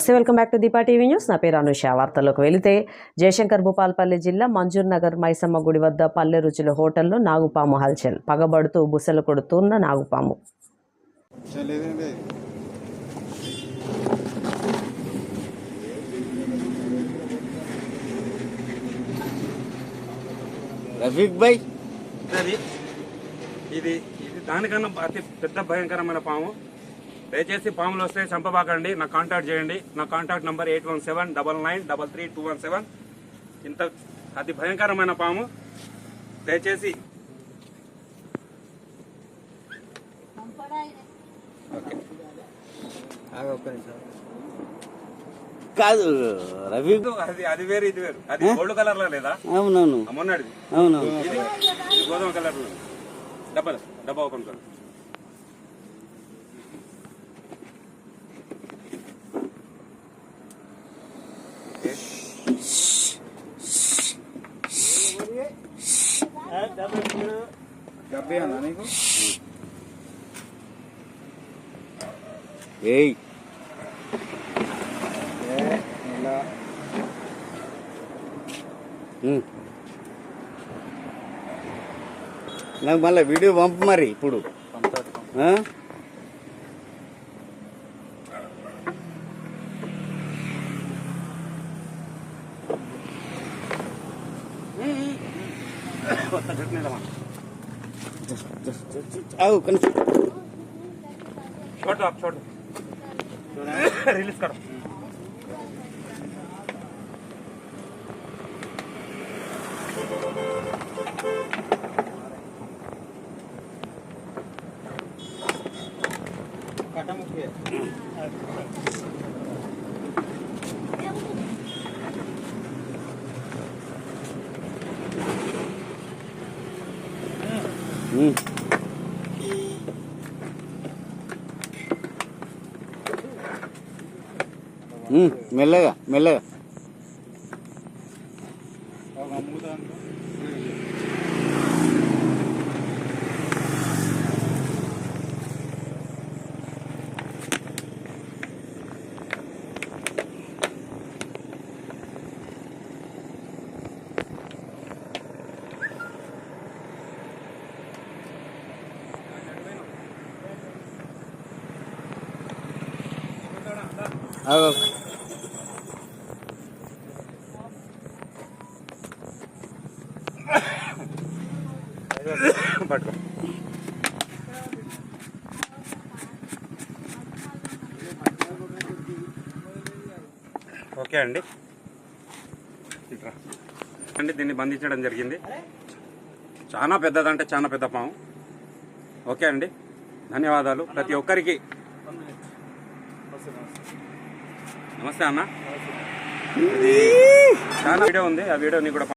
నమస్తే, welcome back to Deepa TV news. నా పేరు అనుష. వార్తల్లోకి వెళితే జయశంకర్ భూపాల్పల్లి జిల్లా మంజూర్ నగర్ మైసమ్మ గుడి వద్ద పల్లె రుచుల హోటల్లో నాగుపాము హల్చల్. పగబడుతూ బుసలు కొడుతున్న నాగుపాము. రఫీక్ భాయ్, ఇది దానికన్నా అతి పెద్ద భయంకరమైన పాము. దయచేసి పాములు వస్తే చంపబాకండి. నాకు కాంటాక్ట్ చేయండి. నా కాంటాక్ట్ నంబర్ 8179933217. ఇంత అతి భయంకరమైన పాము. దయచేసి కాదు రఫీక్, అది వేరు ఇది వేరు. అది గోల్డ్ కలర్ లో లేదా? అవునవును మొన్నటిది. అవును, ఇది గోధుమ కలర్ లో. డబ్బా ఓపెన్ కలర్. ఏయ్ నాకు మళ్ళీ వీడియో పంపు మరి ఇప్పుడు. కనీసం छोटो आप छोटो रिलीज करो. మెల్లగా మెల్లగా. పట్టుకో. ఓకే అండి, దీన్ని బంధించడం జరిగింది. చాలా పెద్దదంటే చాలా పెద్ద పాము. ఓకే అండి, ధన్యవాదాలు ప్రతి ఒక్కరికి. నమస్తే అన్న. చాలా వీడియో ఉంది, ఆ వీడియోని కూడా